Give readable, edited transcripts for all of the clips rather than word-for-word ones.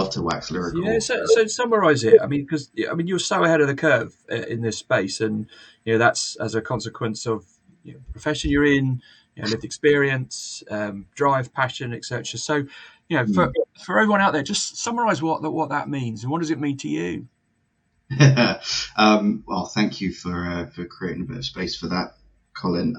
love to wax lyrical. Yeah, so summarise it. I mean, because you're so ahead of the curve in this space, and that's as a consequence of profession you're in, lived experience, drive, passion, etc. So, for everyone out there, just summarise what that means and what does it mean to you. Well, thank you for creating a bit of space for that, Colin.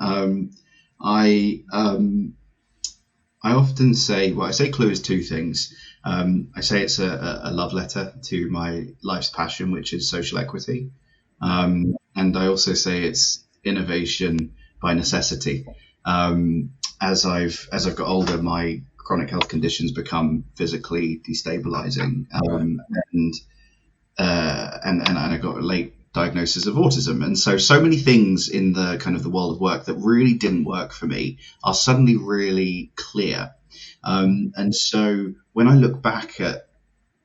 I often say, I say Clue is two things. I say it's a love letter to my life's passion, which is social equity. And I also say it's innovation by necessity. As I've got older, my chronic health conditions become physically destabilizing. And I got a late diagnosis of autism. And so many things in the kind of the world of work that really didn't work for me are suddenly really clear. And so when I look back at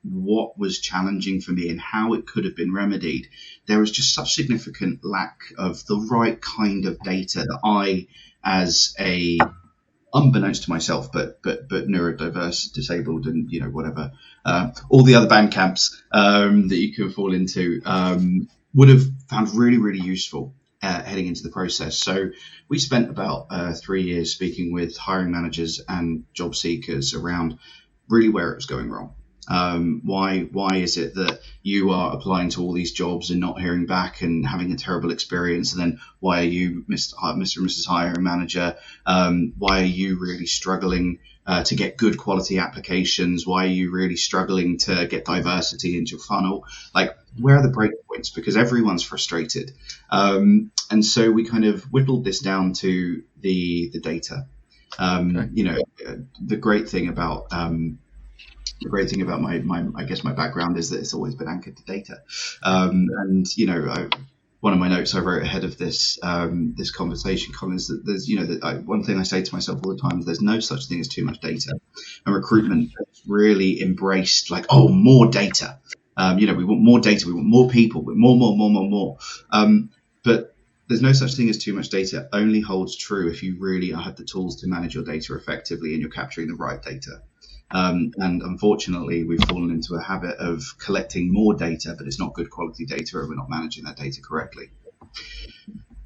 what was challenging for me and how it could have been remedied, there was just such significant lack of the right kind of data that I, as a, unbeknownst to myself, but neurodiverse, disabled, and whatever, all the other band camps that you can fall into, would have found really, really useful heading into the process. So we spent about 3 years speaking with hiring managers and job seekers around really where it was going wrong. Why is it that you are applying to all these jobs and not hearing back and having a terrible experience? And then why are you, Mr. and Mrs. Hiring Manager, why are you really struggling to get good quality applications? Why are you really struggling to get diversity into your funnel? Like, where are the break points? Because everyone's frustrated. And so we kind of whittled this down to the data. The great thing about my background is that it's always been anchored to data. One of my notes I wrote ahead of this conversation, Colin, is that there's one thing I say to myself all the time is there's no such thing as too much data. And recruitment has really embraced more data. We want more data, we want more people, we want more. But there's no such thing as too much data. Only holds true if you really have the tools to manage your data effectively and you're capturing the right data. And unfortunately, we've fallen into a habit of collecting more data, but it's not good quality data, or we're not managing that data correctly.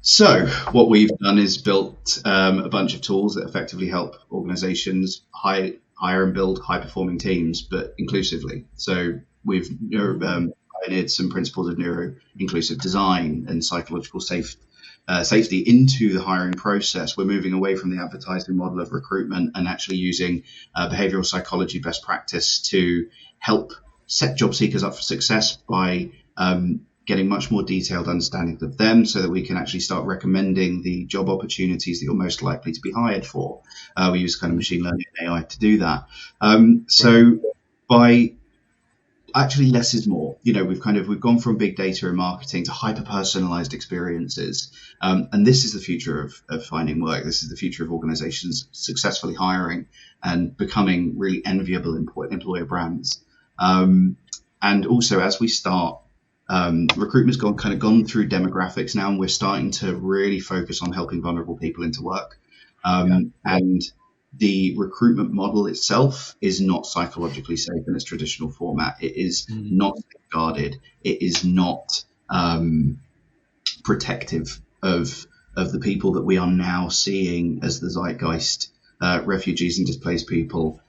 So what we've done is built a bunch of tools that effectively help organizations hire and build high-performing teams, but inclusively. So we've pioneered some principles of neuro-inclusive design and psychological safety into the hiring process. We're moving away from the advertising model of recruitment and actually using behavioral psychology best practice to help set job seekers up for success by getting much more detailed understanding of them so that we can actually start recommending the job opportunities that you're most likely to be hired for. We use kind of machine learning and AI to do that. So by actually less is more. We've gone from big data and marketing to hyper personalized experiences, and this is the future of finding work. This is the future of organizations successfully hiring and becoming really enviable employer brands. And also, as we start, recruitment's gone through demographics now, and we're starting to really focus on helping vulnerable people into work. And the recruitment model itself is not psychologically safe in its traditional format. It is not guarded. It is not protective of the people that we are now seeing as the zeitgeist, refugees and displaced people,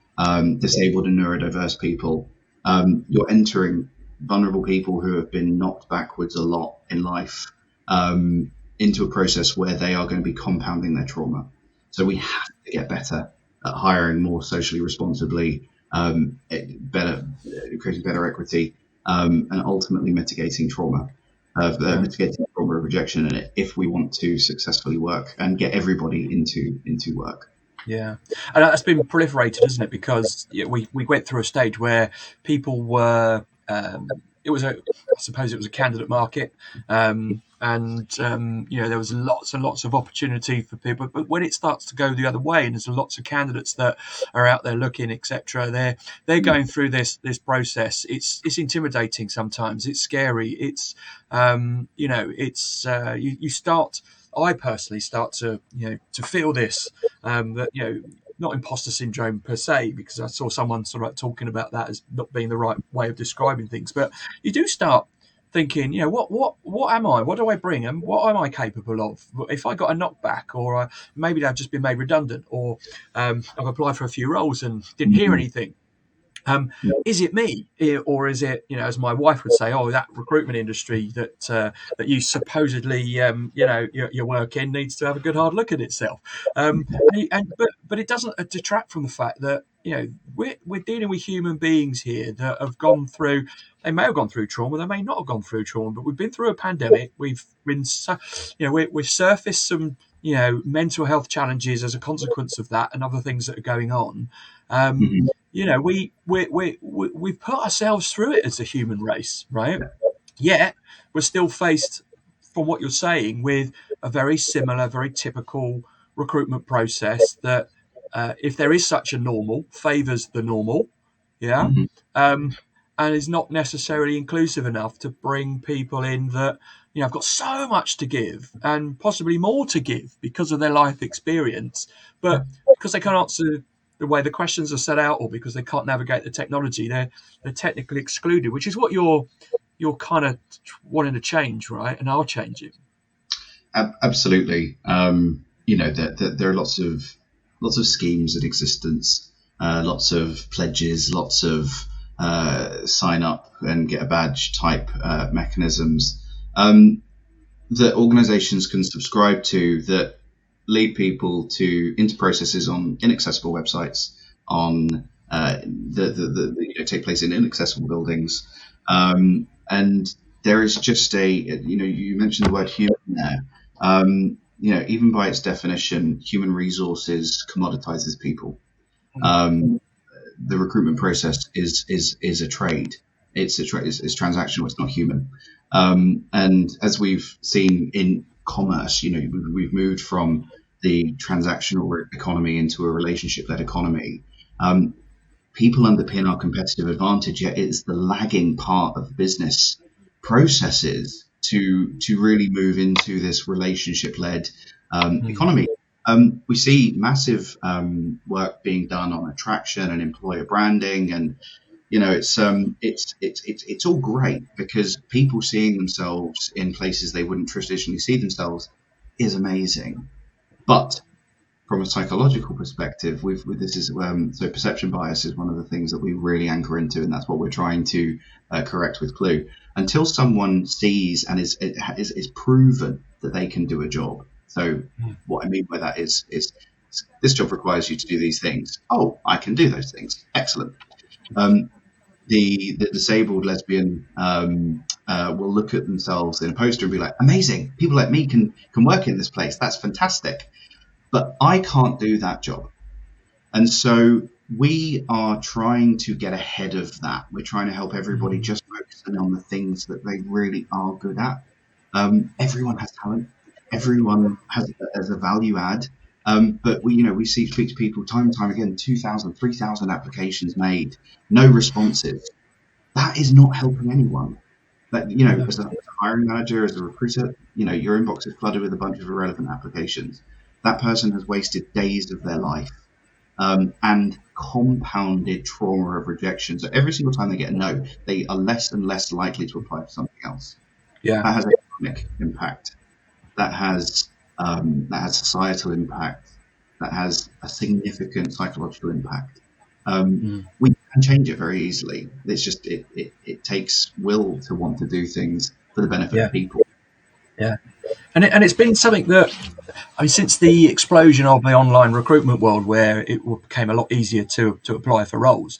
disabled and neurodiverse people. You're entering vulnerable people who have been knocked backwards a lot in life into a process where they are going to be compounding their trauma. So we have to get better at hiring more socially responsibly, creating better equity, and ultimately mitigating trauma of rejection in it if we want to successfully work and get everybody into work. Yeah, and that's been proliferated, isn't it? Because we went through a stage where people were. I suppose it was a candidate market, and there was lots and lots of opportunity for people. But when it starts to go the other way, and there's lots of candidates that are out there looking, etc., they're going through this process. It's intimidating sometimes. It's scary. It's you start. I personally start to feel this that not imposter syndrome per se, because I saw someone sort of talking about that as not being the right way of describing things, but you do start thinking, what am I? What do I bring? And what am I capable of? If I got a knockback, or maybe I've just been made redundant, or I've applied for a few roles and didn't hear anything. Is it me, or is it, as my wife would say, that recruitment industry that you supposedly, your work in needs to have a good hard look at itself. But it doesn't detract from the fact that we're dealing with human beings here that have gone through. They may have gone through trauma, they may not have gone through trauma, but we've been through a pandemic. We've been, we've surfaced some, mental health challenges as a consequence of that, and other things that are going on. We've put ourselves through it as a human race, right? Yet we're still faced, from what you're saying, with a very similar, very typical recruitment process that, if there is such a normal, favours the normal, and is not necessarily inclusive enough to bring people in that, have got so much to give and possibly more to give because of their life experience, but because they can't answer the way the questions are set out, or because they can't navigate the technology, they're technically excluded, which is what you're kind of wanting to change, right? And are changing. Absolutely. There are lots of schemes in existence, lots of pledges, lots of sign up and get a badge type mechanisms that organizations can subscribe to, that lead people into processes on inaccessible websites, on take place in inaccessible buildings, and there is just you mentioned the word human there. Even by its definition, human resources commoditizes people. The recruitment process is a trade. It's transactional. It's not human. And as we've seen in commerce, we've moved from the transactional economy into a relationship-led economy. People underpin our competitive advantage, yet it's the lagging part of business processes to really move into this relationship-led economy. We see massive work being done on attraction and employer branding, and it's all great, because people seeing themselves in places they wouldn't traditionally see themselves is amazing. But from a psychological perspective, so perception bias is one of the things that we really anchor into, and that's what we're trying to correct with Clue. Until someone sees and is proven that they can do a job. So what I mean by that is this job requires you to do these things. Oh, I can do those things. Excellent. The disabled lesbian will look at themselves in a poster and be like, amazing, people like me can work in this place. That's fantastic. But I can't do that job. And so we are trying to get ahead of that. We're trying to help everybody just focusing on the things that they really are good at. Everyone has talent. Everyone has a value add. But we speak to people time and time again, 2,000, 3,000 applications made, no responses. That is not helping anyone. That, as a hiring manager, as a recruiter, your inbox is flooded with a bunch of irrelevant applications. That person has wasted days of their life, and compounded trauma of rejection. So every single time they get a no, they are less and less likely to apply for something else. Yeah, that has economic impact. That has societal impact. That has a significant psychological impact. We can change it very easily. It's just it takes will to want to do things for the benefit of people. Yeah, and it's been something that, since the explosion of the online recruitment world, where it became a lot easier to apply for roles.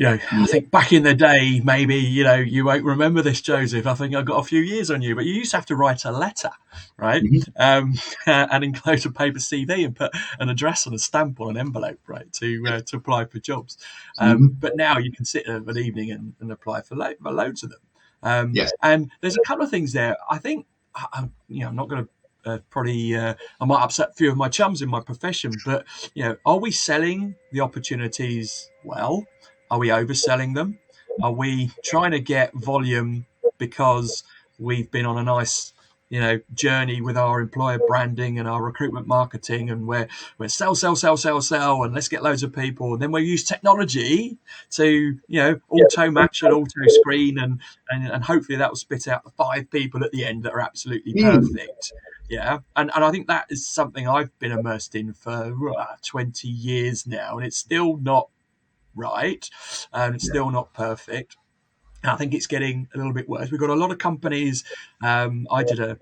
I think back in the day, maybe, you won't remember this, Joseph. I think I got a few years on you, but you used to have to write a letter, right? And enclose a paper CV and put an address and a stamp on an envelope, right, to apply for jobs. But now you can sit an evening and apply for loads of them. And there's a couple of things there. I think, I'm not going to I might upset a few of my chums in my profession, but are we selling the opportunities well? Are we overselling them? Are we trying to get volume because we've been on a nice journey with our employer branding and our recruitment marketing, and we're sell, and let's get loads of people, and then we use technology to auto match and auto screen, and hopefully that will spit out the 5 people at the end that are absolutely perfect. And I think that is something I've been immersed in for 20 years now, and it's still not right, and it's still not perfect. I think it's getting a little bit worse. We've got a lot of companies. I did a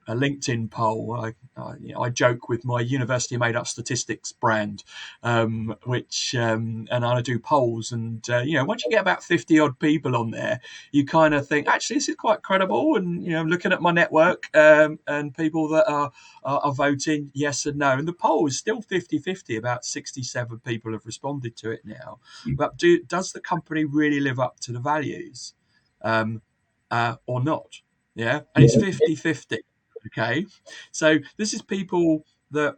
LinkedIn poll. I joke with my university made up statistics brand, which and I do polls. And once you get about 50 odd people on there, you kind of think, actually, this is quite credible. And looking at my network and people that are voting yes and no, and the poll is still 50-50. About 67 people have responded to it now. But does the company really live up to the values? Or not? And it's 50-50. Okay, so this is people that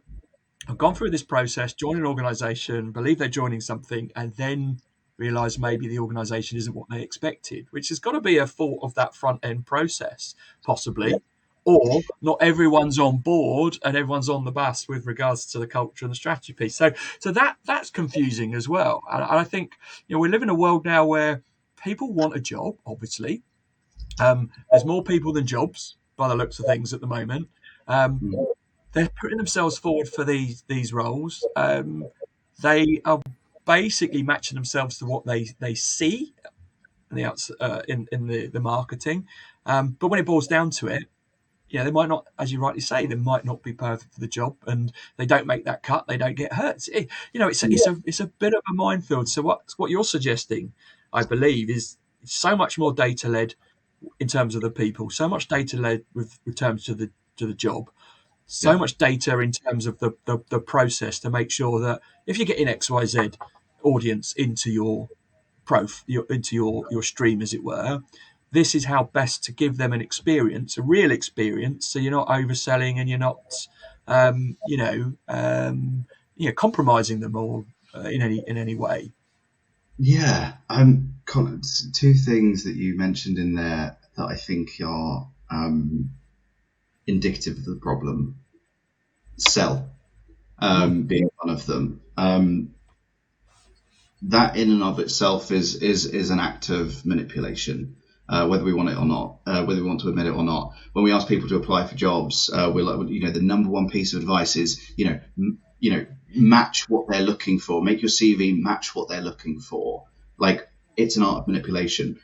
have gone through this process, join an organization, believe they're joining something, and then realize maybe the organization isn't what they expected, which has got to be a fault of that front end process, possibly. Or not everyone's on board and everyone's on the bus with regards to the culture and the strategy piece. So that's confusing as well. And I think we live in a world now where people want a job, obviously. There's more people than jobs by the looks of things at the moment. They're putting themselves forward for these roles. They are basically matching themselves to what they see in the marketing. But when it boils down to it, they might not, as you rightly say, they might not be perfect for the job, and they don't make that cut. They don't get hurt. It's a bit of a minefield. So what you're suggesting, I believe, is so much more data led in terms of the people, so much data led with terms to the job, so much data in terms of the process to make sure that if you're getting XYZ audience into your stream, as it were, this is how best to give them an experience, a real experience, so you're not overselling and you're not compromising them or in any way. Yeah, Colin, 2 things that you mentioned in there that I think are indicative of the problem. Sell being one of them. That in and of itself is an act of manipulation, whether we want it or not, whether we want to admit it or not. When we ask people to apply for jobs, we're like, the number one piece of advice is, match what they're looking for. Make your CV match what they're looking for. Like, it's an art of manipulation.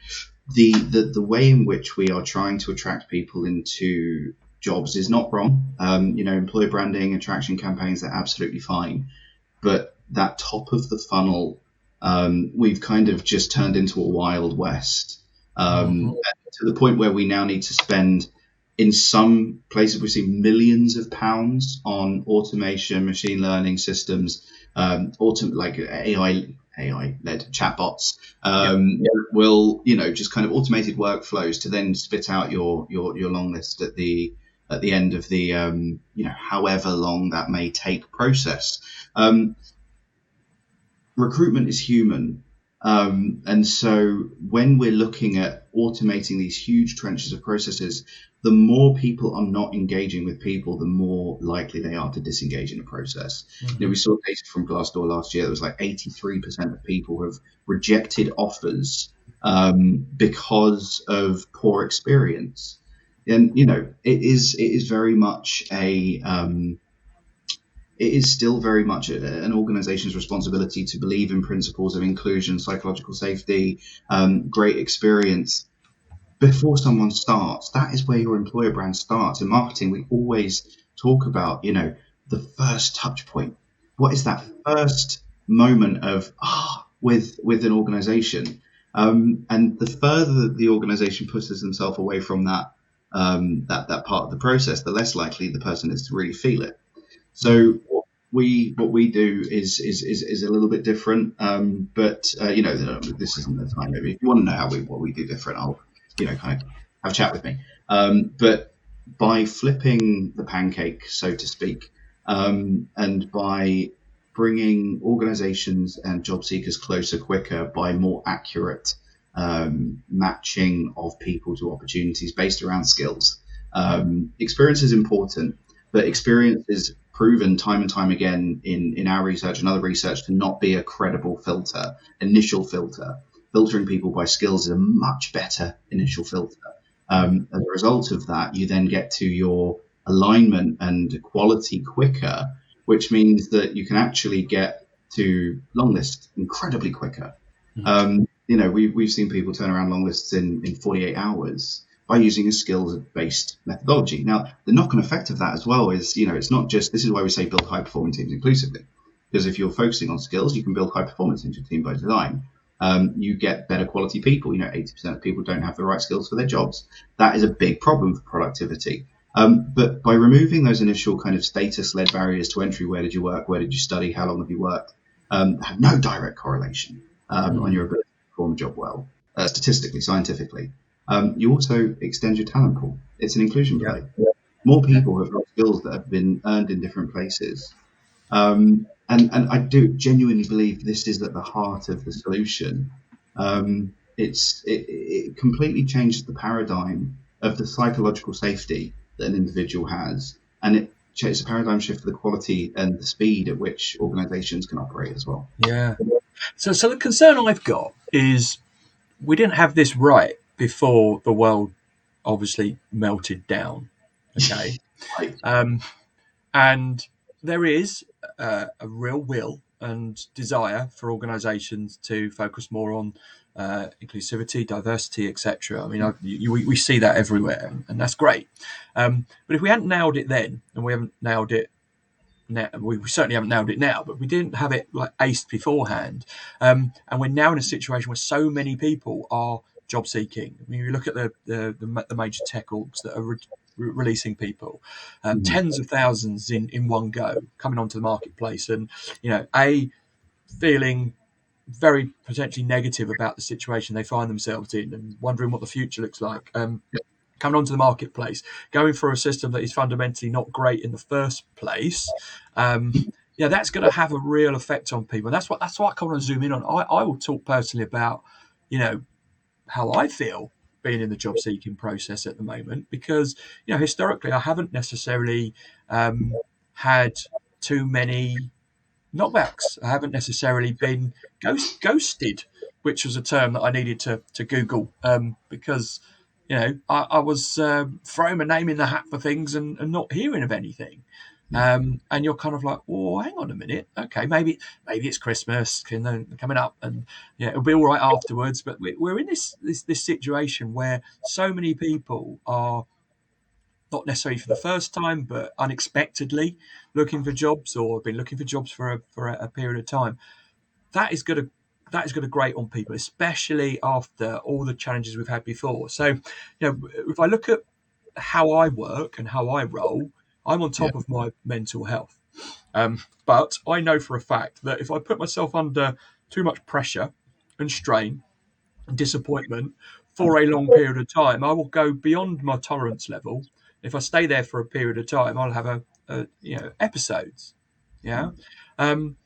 The way in which we are trying to attract people into jobs is not wrong. Employer branding, attraction campaigns, they're absolutely fine. But that top of the funnel, we've kind of just turned into a Wild West, to the point where we now need to spend, in some places we've seen, millions of pounds on automation, machine learning systems, like AI-led chatbots, will, just kind of automated workflows to then spit out your long list at the end of the, however long that may take process. Recruitment is human. And so when we're looking at automating these huge trenches of processes, the more people are not engaging with people, the more likely they are to disengage in a process. We saw data from Glassdoor last year that was like 83% of people have rejected offers because of poor experience. And, it is very much it is still very much an organization's responsibility to believe in principles of inclusion, psychological safety, great experience before someone starts. That is where your employer brand starts. In marketing, we always talk about, the first touch point. What is that first moment of with an organization? And the further the organization pushes themselves away from that part of the process, the less likely the person is to really feel it. So what we do is a little bit different, but this isn't the time. Maybe if you want to know what we do different, I'll kind of have a chat with me. But by flipping the pancake, so to speak, and by bringing organizations and job seekers closer quicker by more accurate matching of people to opportunities based around skills. Experience is important, but experience is proven time and time again in our research and other research to not be a credible initial filter. Filtering people by skills is a much better initial filter. As a result of that, you then get to your alignment and quality quicker, which means that you can actually get to long lists incredibly quicker. We've seen people turn around long lists in 48 hours by using a skills-based methodology. Now, the knock-on effect of that as well is, it's not just, this is why we say build high-performing teams inclusively, because if you're focusing on skills, you can build high performance into a team by design. You get better quality people. 80% of people don't have the right skills for their jobs. That is a big problem for productivity. But by removing those initial kind of status-led barriers to entry, where did you work, where did you study, how long have you worked, have no direct correlation on your ability to perform a job well, statistically, scientifically. You also extend your talent pool. It's an inclusion play. More people have got skills that have been earned in different places. And I do genuinely believe this is at the heart of the solution. It completely changes the paradigm of the psychological safety that an individual has, and it changes the paradigm shift for the quality and the speed at which organizations can operate as well. Yeah. So the concern I've got is we didn't have this right before the world obviously melted down. Okay. Right. And there is a real will and desire for organisations to focus more on inclusivity, diversity, etc. I mean, we see that everywhere, and that's great. But if we hadn't nailed it then, and we haven't nailed it now, we certainly haven't nailed it now, but we didn't have it like aced beforehand, and we're now in a situation where so many people are job seeking. I mean, you look at the major tech orgs that are releasing people, tens of thousands in one go coming onto the marketplace, and feeling very potentially negative about the situation they find themselves in and wondering what the future looks like. Coming onto the marketplace, going for a system that is fundamentally not great in the first place, that's going to have a real effect on people. And that's what I kind of want to zoom in on. I will talk personally about, how I feel being in the job seeking process at the moment, because historically I haven't necessarily had too many knockbacks. I haven't necessarily been ghosted, which was a term that I needed to Google, because I was throwing my name in the hat for things and not hearing of anything. And you're kind of like, oh, hang on a minute. Okay, maybe it's Christmas coming up, and it'll be all right afterwards. But we're in this situation where so many people are not necessarily for the first time, but unexpectedly looking for jobs, or have been looking for jobs for a period of time. That is going to grate on people, especially after all the challenges we've had before. So, if I look at how I work and how I roll, I'm on top of my mental health. But I know for a fact that if I put myself under too much pressure and strain and disappointment for a long period of time, I will go beyond my tolerance level. If I stay there for a period of time, I'll have episodes. Yeah. And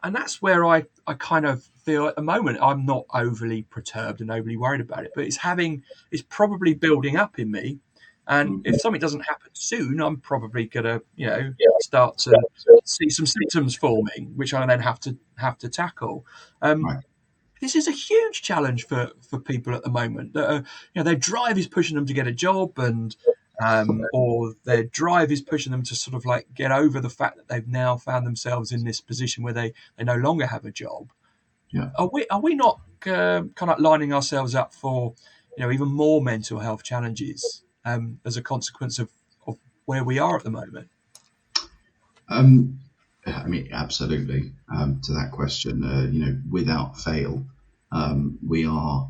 that's where I kind of feel at the moment I'm not overly perturbed and overly worried about it, but it's probably building up in me. And if something doesn't happen soon, I'm probably gonna, start to see some symptoms forming, which I then have to tackle. This is a huge challenge for people at the moment. That their drive is pushing them to get a job, and or their drive is pushing them to sort of like get over the fact that they've now found themselves in this position where they no longer have a job. Yeah. Are we not kind of lining ourselves up for even more mental health challenges as a consequence of where we are at the moment? I mean, absolutely. To that question, without fail, we are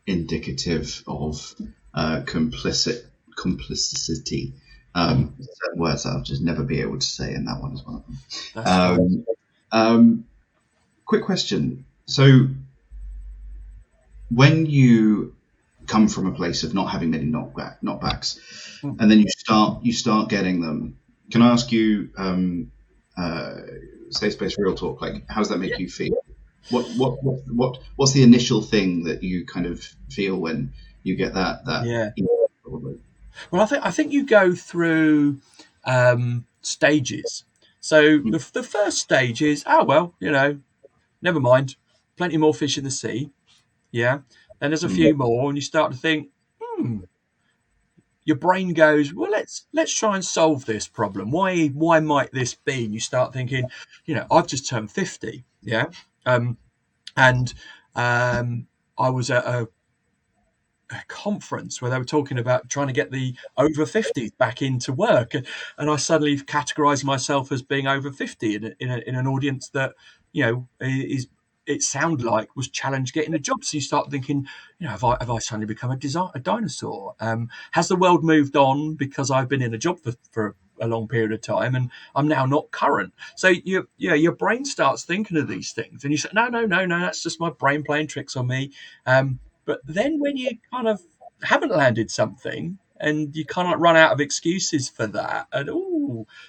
indicative of complicity. Words I'll just never be able to say, and that one is one of them. Quick question. So, when you come from a place of not having many knockbacks, and then you start getting them, can I ask you, safe space, real talk? Like, how does that make you feel? What's the initial thing that you kind of feel when you get that? Yeah. Probably. Well, I think you go through stages. So the first stage is, oh well, never mind, plenty more fish in the sea. Yeah. Then there's a few more, and you start to think, your brain goes, well, let's try and solve this problem. Why might this be? And you start thinking, I've just turned 50. Yeah. And I was at a conference where they were talking about trying to get the over 50s back into work, and I suddenly categorized myself as being over 50 in an audience that is, it sounded like, was challenged getting a job. So you start thinking, have I suddenly become a dinosaur? Has the world moved on because I've been in a job for a long period of time and I'm now not current? So your brain starts thinking of these things, and you say, no, that's just my brain playing tricks on me. But then when you kind of haven't landed something and you kind of run out of excuses for that, and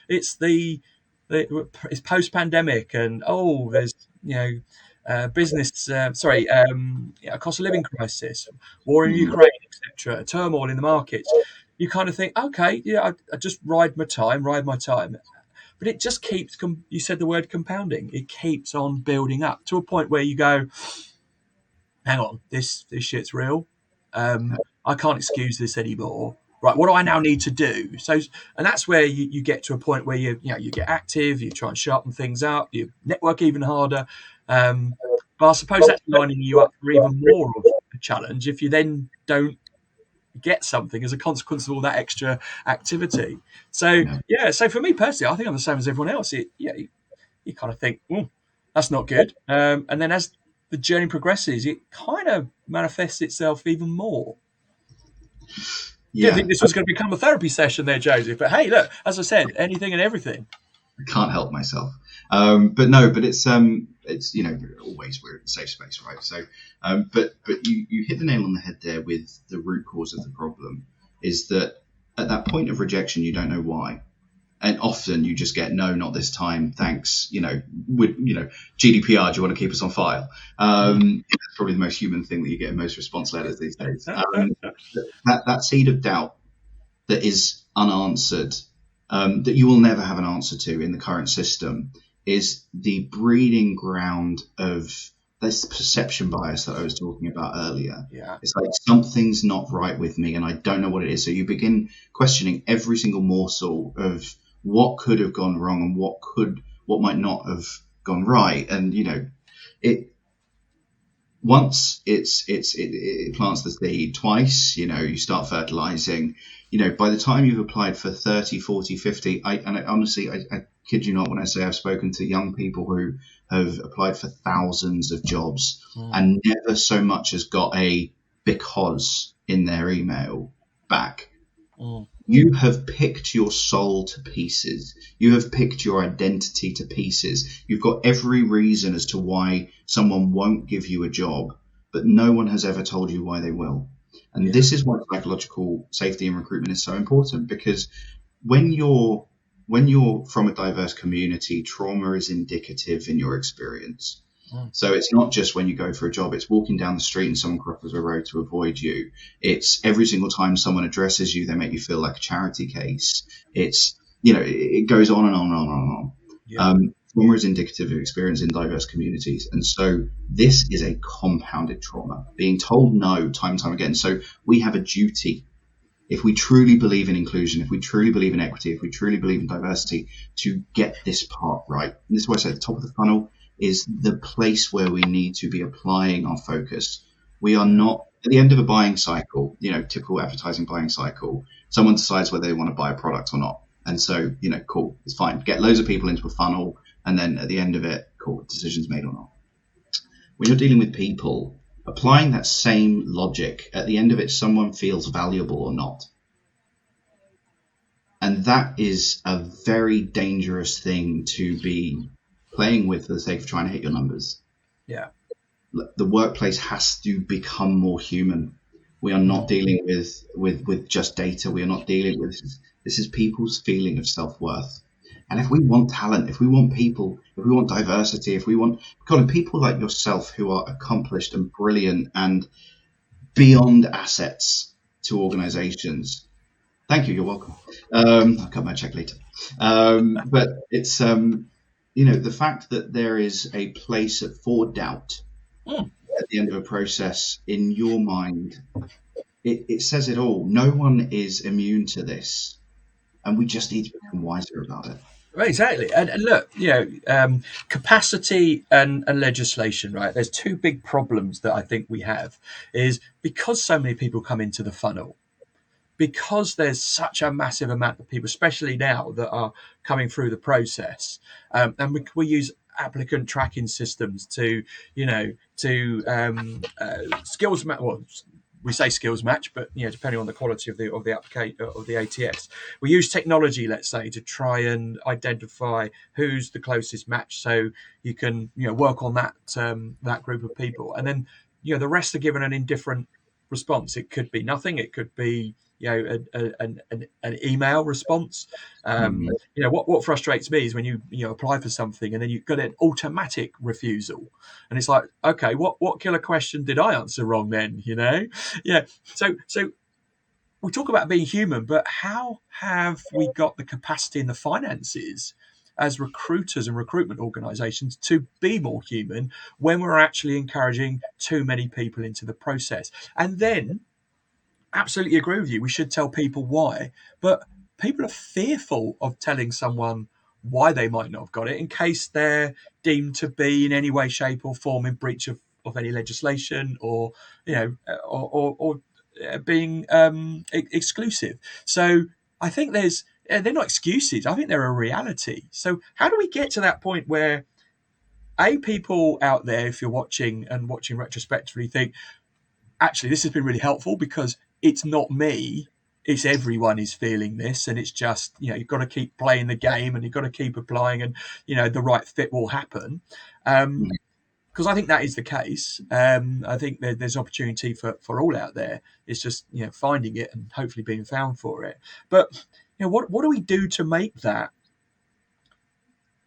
it's it's post pandemic, and there's business, cost of living crisis, war in Ukraine, etc., turmoil in the markets. You kind of think, okay, I just ride my time, but it just keeps. You said the word compounding. It keeps on building up to a point where you go, hang on, this shit's real. I can't excuse this anymore. Right, what do I now need to do? So, and that's where you get to a point where you get active, you try and sharpen things up, you network even harder. But I suppose that's lining you up for even more of a challenge if you then don't get something as a consequence of all that extra activity. So, so for me personally, I think I'm the same as everyone else. You kind of think, that's not good. And then as the journey progresses, it kind of manifests itself even more. Yeah. Didn't think this was going to become a therapy session there, Joseph. But hey, look, as I said, anything and everything. I can't help myself. But it's always we're in a safe space, right? So, but you hit the nail on the head there with the root cause of the problem is that at that point of rejection, you don't know why. And often you just get, no, not this time. Thanks. GDPR, do you want to keep us on file? That's probably the most human thing that you get in most response letters these days. That seed of doubt that is unanswered, that you will never have an answer to in the current system, is the breeding ground of this perception bias that I was talking about earlier. Yeah. It's like something's not right with me and I don't know what it is. So you begin questioning every single morsel of what could have gone wrong and what might not have gone right. And once it plants the seed twice, you start fertilizing, by the time you've applied for 30, 40, 50, I honestly kid you not when I say I've spoken to young people who have applied for thousands of jobs and never so much as got a because in their email back. You have picked your soul to pieces. You have picked your identity to pieces. You've got every reason as to why someone won't give you a job, but no one has ever told you why they will. And this is why psychological safety in recruitment is so important, because when you're from a diverse community, trauma is indicative in your experience. So it's not just when you go for a job, it's walking down the street and someone crosses a road to avoid you. It's every single time someone addresses you, they make you feel like a charity case. It's, it goes on and on and on and on. Yeah. Trauma is indicative of experience in diverse communities. And so this is a compounded trauma, being told no time and time again. So we have a duty, if we truly believe in inclusion, if we truly believe in equity, if we truly believe in diversity, to get this part right. And this is why I say the top of the funnel is the place where we need to be applying our focus. We are not at the end of a buying cycle, typical advertising buying cycle, someone decides whether they want to buy a product or not. And so, cool, it's fine. Get loads of people into a funnel. And then at the end of it, cool, decisions made or not. When you're dealing with people, applying that same logic, at the end of it, someone feels valuable or not. And that is a very dangerous thing to be playing with for the sake of trying to hit your numbers. Yeah. The workplace has to become more human. We are not dealing with just data. We are not dealing with this is people's feeling of self-worth. And if we want talent, if we want people, if we want diversity, if we want Colin, people like yourself who are accomplished and brilliant and beyond assets to organizations, Thank you. You're welcome. I'll cut my check later. But it's the fact that there is a place for doubt at the end of a process in your mind. It says it all. No one is immune to this, and we just need to become wiser about it. Exactly. And look, capacity and legislation, right? There's two big problems that I think we have is because so many people come into the funnel, because there's such a massive amount of people, especially now, that are coming through the process, and we use applicant tracking systems to, skills match. Well, we say skills match, but depending on the quality of the application of the ATS, we use technology, let's say, to try and identify who's the closest match, so you can work on that group of people, and then the rest are given an indifferent response. It could be nothing. It could be an email response. What frustrates me is when you apply for something and then you get an automatic refusal, and it's like, okay, what killer question did I answer wrong then? So we talk about being human, but how have we got the capacity and the finances as recruiters and recruitment organizations to be more human when we're actually encouraging too many people into the process? And then, absolutely agree with you, we should tell people why, but people are fearful of telling someone why they might not have got it in case they're deemed to be in any way, shape, or form in breach of any legislation, or being exclusive. So I think they're not excuses. I think they're a reality. So how do we get to that point where people out there, if you're watching retrospectively, think, actually, this has been really helpful because it's not me, it's everyone is feeling this, and it's just, you've got to keep playing the game and you've got to keep applying, and the right fit will happen. Because I think that is the case. I think there's opportunity for all out there. It's just finding it and hopefully being found for it. But what do we do to make that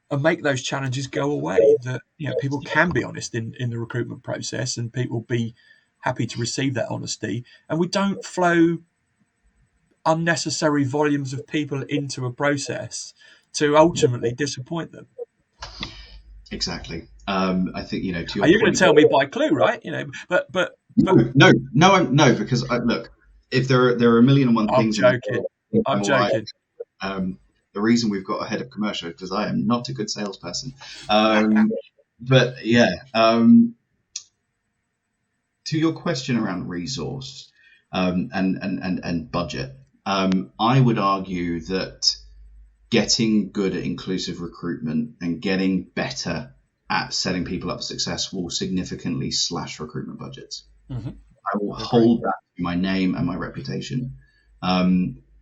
and make those challenges go away? That people can be honest in the recruitment process, and people be happy to receive that honesty, and we don't flow unnecessary volumes of people into a process to ultimately disappoint them. Exactly. I think to your point, you're going to tell me by clue, right? But no, because look, if there are a million and one things. I'm joking. The reason we've got a head of commercial is because I am not a good salesperson. But yeah. To your question around resource and budget, I would argue that getting good at inclusive recruitment and getting better at setting people up for success will significantly slash recruitment budgets. Mm-hmm. I will hold that to my name and my reputation,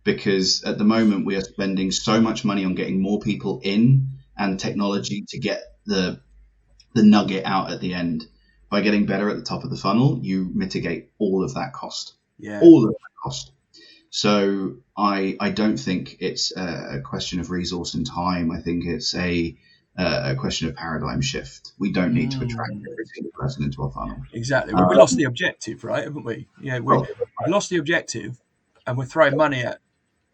because at the moment we are spending so much money on getting more people in and technology to get the nugget out at the end. By getting better at the top of the funnel, you mitigate all of that cost. Yeah. All of that cost. So I don't think it's a question of resource and time. I think it's a question of paradigm shift. We don't need to attract every single person into our funnel. Exactly. We lost the objective, right? Haven't we? We've lost the objective, and we're throwing money at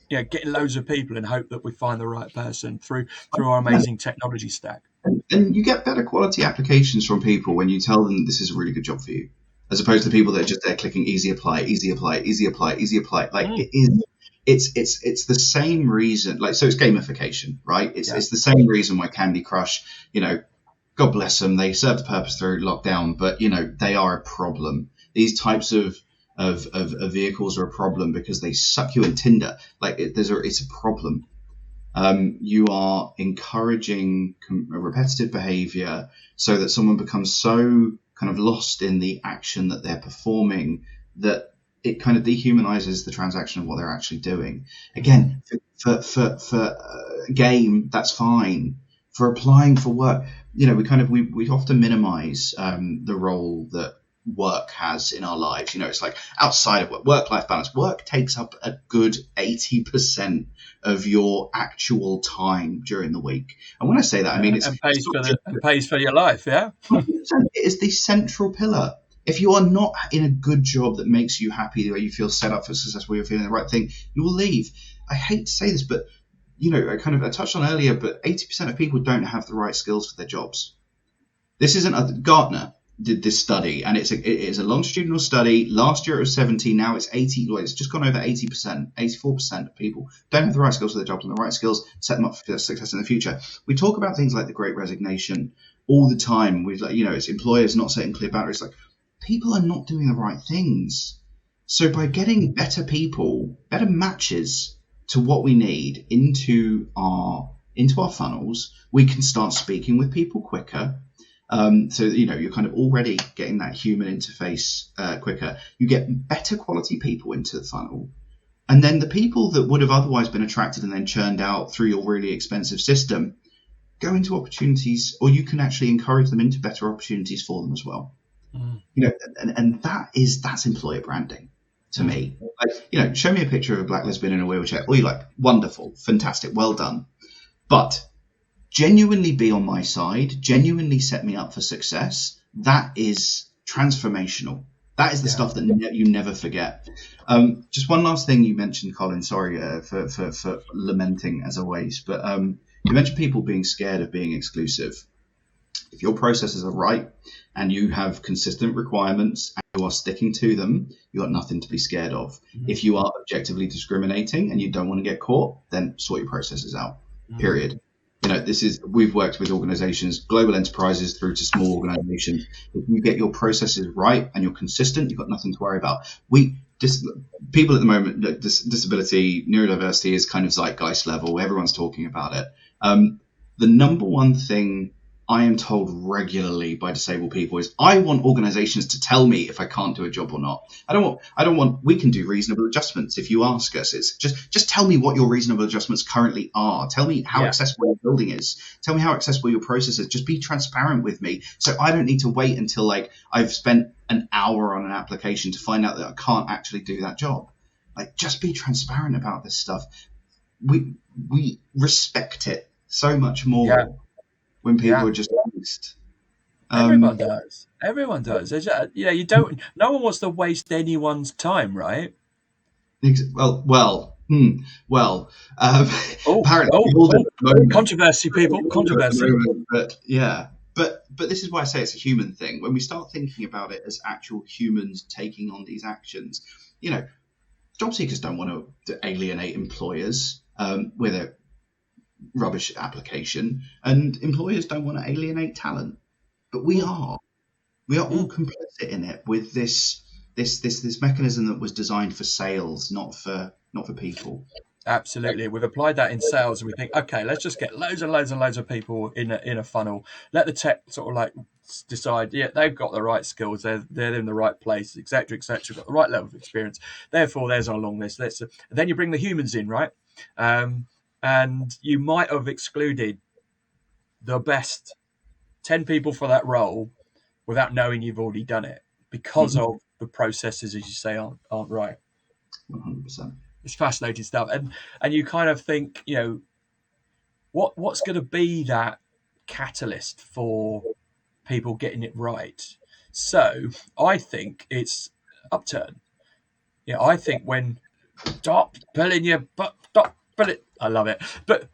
getting loads of people and hope that we find the right person through our amazing technology stack. And you get better quality applications from people when you tell them this is a really good job for you, as opposed to people that are just there clicking easy apply, easy apply, easy apply, easy apply. Like it's the same reason. Like, so it's gamification, right? It's the same reason why Candy Crush, God bless them, they served the purpose through lockdown, but they are a problem. These types of vehicles are a problem because they suck you in Tinder. Like it's a problem. You are encouraging repetitive behavior so that someone becomes so kind of lost in the action that they're performing that it kind of dehumanizes the transaction of what they're actually doing. Again, for a game, that's fine. For applying for work, we often minimize the role that work has in our lives. It's like outside of work-life balance. Work takes up a good 80% of your actual time during the week. And when I say that, I mean pays for your life. Yeah, it is the central pillar. If you are not in a good job that makes you happy, where you feel set up for success, where you're feeling the right thing, you will leave. I hate to say this, but I touched on earlier, but 80% of people don't have the right skills for their jobs. This isn't Gartner did this study, and it is a longitudinal study. Last year it was 70, now it's 80. It's just gone over 80%, 84% of people don't have the right skills for their jobs, and the right skills set them up for success in the future. We talk about things like the Great Resignation all the time. With it's employers not setting clear boundaries. Like, people are not doing the right things. So by getting better people, better matches to what we need into our funnels, we can start speaking with people quicker. So you're kind of already getting that human interface quicker. You get better quality people into the funnel, and then the people that would have otherwise been attracted and then churned out through your really expensive system go into opportunities, or you can actually encourage them into better opportunities for them as well. And that's employer branding to me. Like, show me a picture of a black lesbian in a wheelchair. Oh, you're like, wonderful, fantastic, well done. But genuinely be on my side, genuinely set me up for success. That is transformational. That is the stuff that you never forget. Just one last thing you mentioned, Colin, sorry for lamenting as always, but you mentioned people being scared of being exclusive. If your processes are right and you have consistent requirements and you are sticking to them, you got nothing to be scared of. If you are objectively discriminating and you don't want to get caught, then sort your processes out, period. We've worked with organizations, global enterprises through to small organizations. If you get your processes right and you're consistent, you've got nothing to worry about. People at the moment, disability, neurodiversity is kind of zeitgeist level. Everyone's talking about it. The number one thing I am told regularly by disabled people is, I want organizations to tell me if I can't do a job or not. I don't want, we can do reasonable adjustments if you ask us. It's just tell me what your reasonable adjustments currently are. Tell me how accessible your building is. Tell me how accessible your process is. Just be transparent with me, so I don't need to wait until I've spent an hour on an application to find out that I can't actually do that job. Just be transparent about this stuff. We respect it so much more when people are just honest. Everyone does. Everyone does. You don't. No one wants to waste anyone's time, right? Well. Apparently, controversy, people. Controversy. But this is why I say it's a human thing. When we start thinking about it as actual humans taking on these actions, job seekers don't want to alienate employers with a rubbish application, and employers don't want to alienate talent, but we are all complicit in it with this mechanism that was designed for sales, not for people. Absolutely. We've applied that in sales, and we think, okay, let's just get loads and loads and loads of people in a funnel. Let the tech sort of decide, they've got the right skills, they're in the right place, etc., got the right level of experience. Therefore, there's our long list. And then you bring the humans in, right? And you might have excluded the best 10 people for that role without knowing you've already done it, because of the processes, as you say, aren't right. 100%. It's fascinating stuff. And you kind of think, what's going to be that catalyst for people getting it right? So I think it's upturn. I think when stop pulling your butt, stop pulling. I love it. But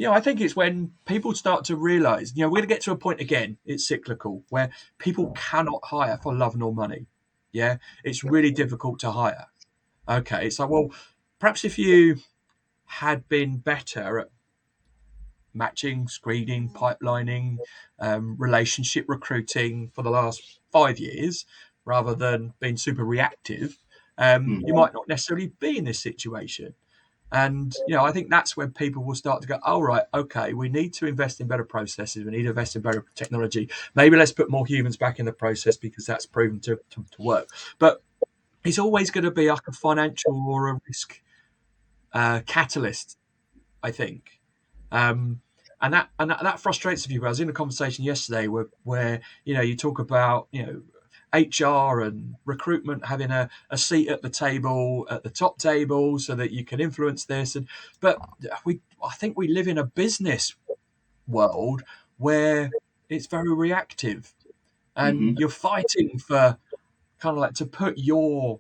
I think it's when people start to realise, we're going to get to a point again, it's cyclical, where people cannot hire for love nor money. Yeah, it's really difficult to hire. Okay, it's like, well, perhaps if you had been better at matching, screening, pipelining, relationship recruiting for the last 5 years, rather than being super reactive, you might not necessarily be in this situation. And, I think that's when people will start to go, oh, right, okay, we need to invest in better processes. We need to invest in better technology. Maybe let's put more humans back in the process because that's proven to work. But it's always going to be like a financial or a risk catalyst, I think. And that frustrates people. I was in a conversation yesterday where you talk about, HR and recruitment having a seat at the table, at the top table, so that you can influence this. But I think we live in a business world where it's very reactive, and you're fighting for kind of like to put your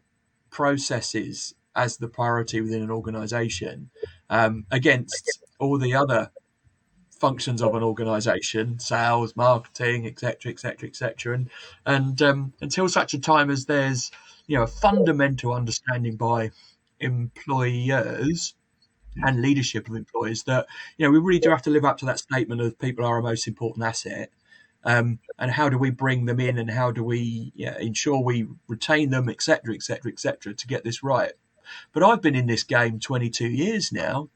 processes as the priority within an organization, against all the other functions of an organization, sales, marketing, etc., etc., etc. And until such a time as there's, a fundamental understanding by employers and leadership of employers that, we really do have to live up to that statement of people are our most important asset. And how do we bring them in, and how do we ensure we retain them, etc., etc., etc., to get this right? But I've been in this game 22 years now.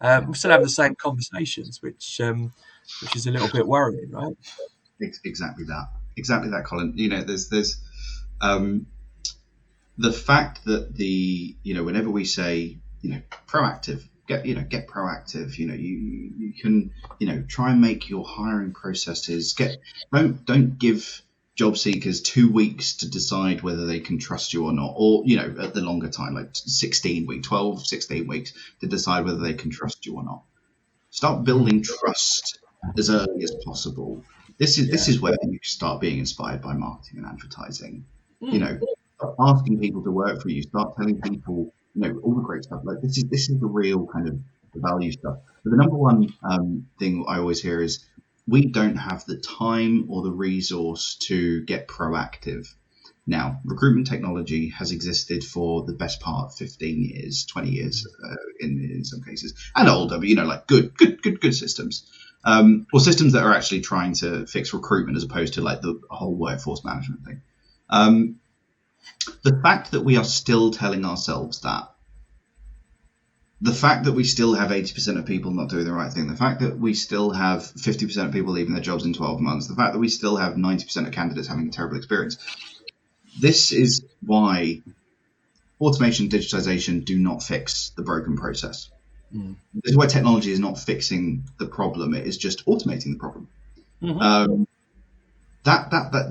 We're still having the same conversations, which is a little bit worrying, right? Exactly that, Colin. There's the fact that whenever we say, proactive, get proactive, you can, try and make your hiring processes don't give job seekers 2 weeks to decide whether they can trust you or not, or, at the longer time, like 12, 16 weeks to decide whether they can trust you or not. Start building trust as early as possible. This is where you start being inspired by marketing and advertising. Start asking people to work for you. Start telling people, all the great stuff. Like this is the real kind of the value stuff. But the number one thing I always hear is we don't have the time or the resource to get proactive. Now, recruitment technology has existed for the best part of 15 years, 20 years in some cases, and older, but like good systems, or systems that are actually trying to fix recruitment as opposed to like the whole workforce management thing. The fact that we are still telling ourselves that, the fact that we still have 80% of people not doing the right thing, the fact that we still have 50% of people leaving their jobs in 12 months, the fact that we still have 90% of candidates having a terrible experience. This is why automation and digitization do not fix the broken process. This is why technology is not fixing the problem. It is just automating the problem.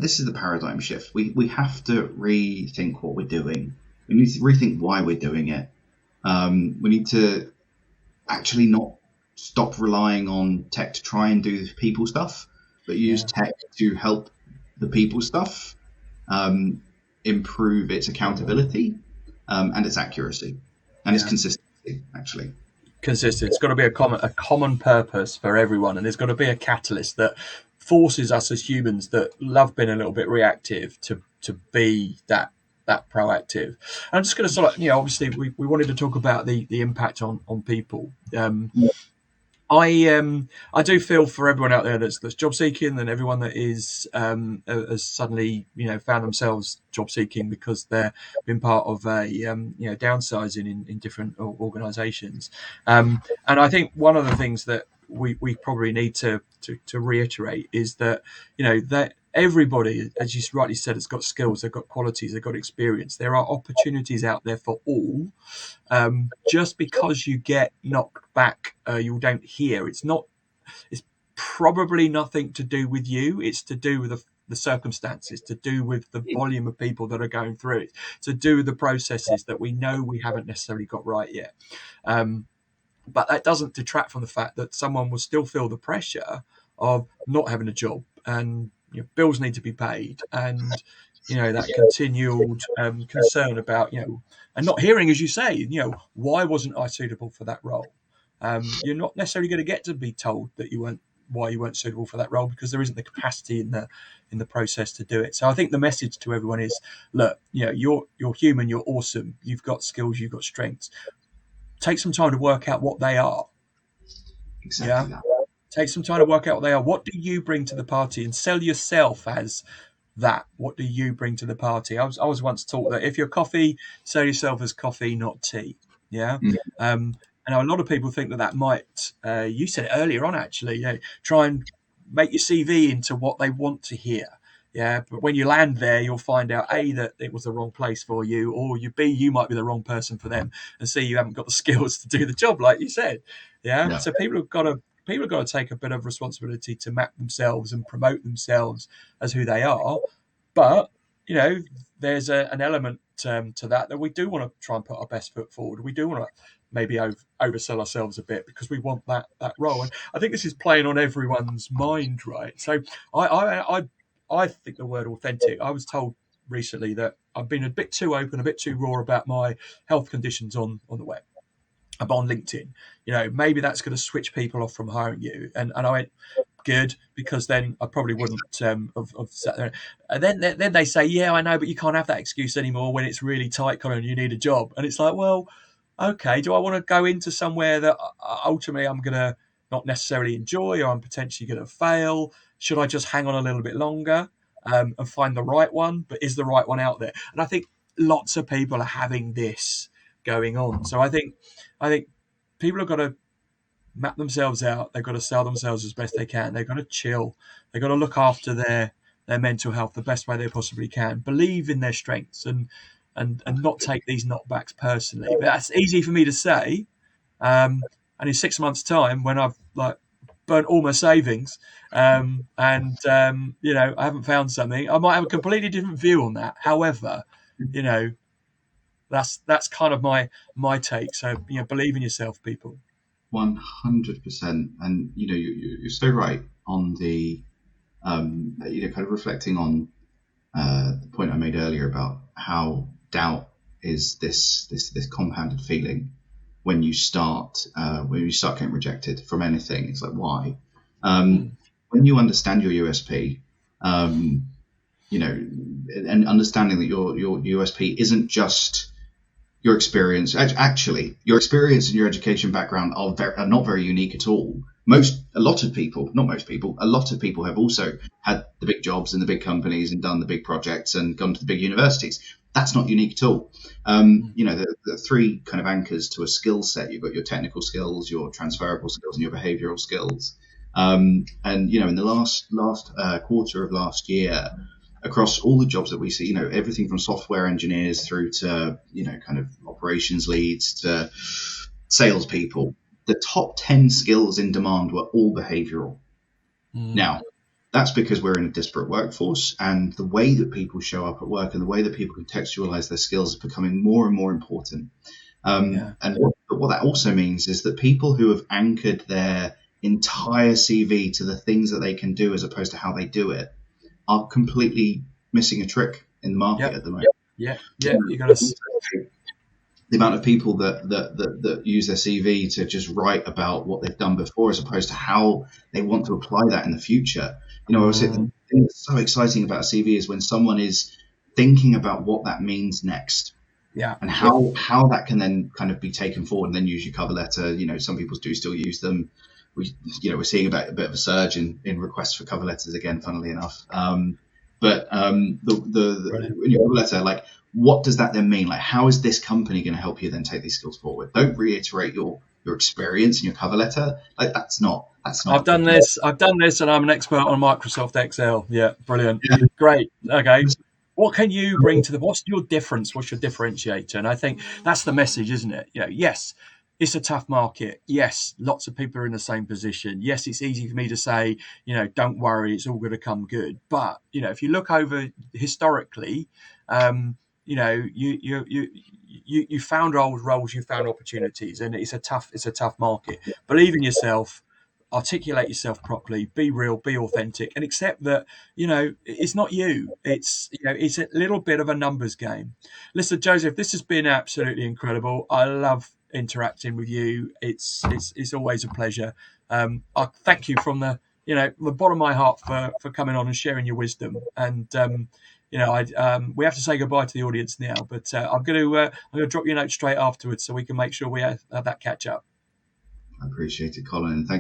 This is the paradigm shift. We have to rethink what we're doing. We need to rethink why we're doing it. We need to actually not stop relying on tech to try and do the people stuff, but use tech to help the people stuff improve its accountability and its accuracy and its consistency, actually. Consistent. It's got to be a common purpose for everyone, and there's got to be a catalyst that forces us as humans that love being a little bit reactive to be that proactive. And I'm just going to sort of, obviously we wanted to talk about the impact on people. I do feel for everyone out there that's job seeking, and everyone that is has suddenly found themselves job seeking because they've been part of a downsizing in different organisations. And I think one of the things that we probably need to reiterate is that that everybody, as you rightly said, has got skills, they've got qualities, they've got experience. There are opportunities out there for all. Just because you get knocked back, you don't hear. It's probably nothing to do with you. It's to do with the circumstances, to do with the volume of people that are going through it, to do with the processes that we know we haven't necessarily got right yet. But that doesn't detract from the fact that someone will still feel the pressure of not having a job, and bills need to be paid, and that continual concern about and not hearing, as you say, why wasn't I suitable for that role? You're not necessarily going to get to be told that why you weren't suitable for that role, because there isn't the capacity in the process to do it. So I think the message to everyone is, look, you're human, you're awesome, you've got skills, you've got strengths. Take some time to work out what they are. Exactly. Take some time to work out what they are. What do you bring to the party, and sell yourself as that? What do you bring to the party? I was once taught that if you're coffee, sell yourself as coffee, not tea. And a lot of people think that might, you said it earlier on actually, try and make your CV into what they want to hear. But when you land there, you'll find out A, that it was the wrong place for you, or B, you might be the wrong person for them, and C, you haven't got the skills to do the job, like you said. So people have got to take a bit of responsibility to map themselves and promote themselves as who they are. But there's an element to that we do want to try and put our best foot forward. We do want to maybe oversell ourselves a bit because we want that role. And I think this is playing on everyone's mind, right? So I think the word authentic, I was told recently that I've been a bit too open, a bit too raw about my health conditions on the web, on LinkedIn. Maybe that's going to switch people off from hiring you. And I went, good, because then I probably wouldn't have sat there. And then they say, yeah, I know, but you can't have that excuse anymore when it's really tight, Colin, and you need a job. And it's like, well, okay, do I want to go into somewhere that ultimately I'm going to not necessarily enjoy, or I'm potentially going to fail? Should I just hang on a little bit longer and find the right one? But is the right one out there? And I think lots of people are having this going on. So I think people have got to map themselves out. They've got to sell themselves as best they can. They've got to chill. They've got to look after their mental health the best way they possibly can. Believe in their strengths and not take these knockbacks personally. But that's easy for me to say. And in 6 months' time, when I've burnt all my savings, I haven't found something, I might have a completely different view on that. However, that's kind of my take. So believe in yourself, people. 100%. And you're so right on the kind of reflecting on the point I made earlier about how doubt is this compounded feeling when you start getting rejected from anything. It's like, why? When you understand your USP, and understanding that your USP isn't just your experience. Actually, your experience and your education background are not very unique at all. A lot of people have also had the big jobs in the big companies and done the big projects and gone to the big universities. That's not unique at all. The three kind of anchors to a skill set. You've got your technical skills, your transferable skills, and your behavioural skills. In the last quarter of last year, across all the jobs that we see, everything from software engineers through to, kind of operations leads to salespeople, the top 10 skills in demand were all behavioral. Now, that's because we're in a disparate workforce, and the way that people show up at work and the way that people contextualize their skills is becoming more and more important. And what that also means is that people who have anchored their entire CV to the things that they can do as opposed to how they do it are completely missing a trick in the market at the moment. You got to. The amount of people that use their CV to just write about what they've done before as opposed to how they want to apply that in the future. I would say the thing that's so exciting about a CV is when someone is thinking about what that means next. And how that can then kind of be taken forward and then use your cover letter. Some people do still use them. We're seeing a bit of a surge in requests for cover letters again, funnily enough. But in your cover letter, like, what does that then mean? Like, how is this company going to help you then take these skills forward? Don't reiterate your experience in your cover letter. Like, that's not. I've done this, and I'm an expert on Microsoft Excel. Yeah, brilliant, great. Okay. What can you bring to what's your difference? What's your differentiator? And I think that's the message, isn't it? Yes, it's a tough market. Yes, lots of people are in the same position. Yes, it's easy for me to say, don't worry, it's all going to come good. But, if you look over historically, you found old roles, you found opportunities, and it's a tough market. Believe in yourself, articulate yourself properly, be real, be authentic, and accept that, it's not you. It's a little bit of a numbers game. Listen, Joseph, this has been absolutely incredible. I love interacting with you. It's always a pleasure. I thank you from the bottom of my heart for coming on and sharing your wisdom. And we have to say goodbye to the audience now, but I'm going to drop you a note straight afterwards so we can make sure we have that catch up. I appreciate it, Colin, and thank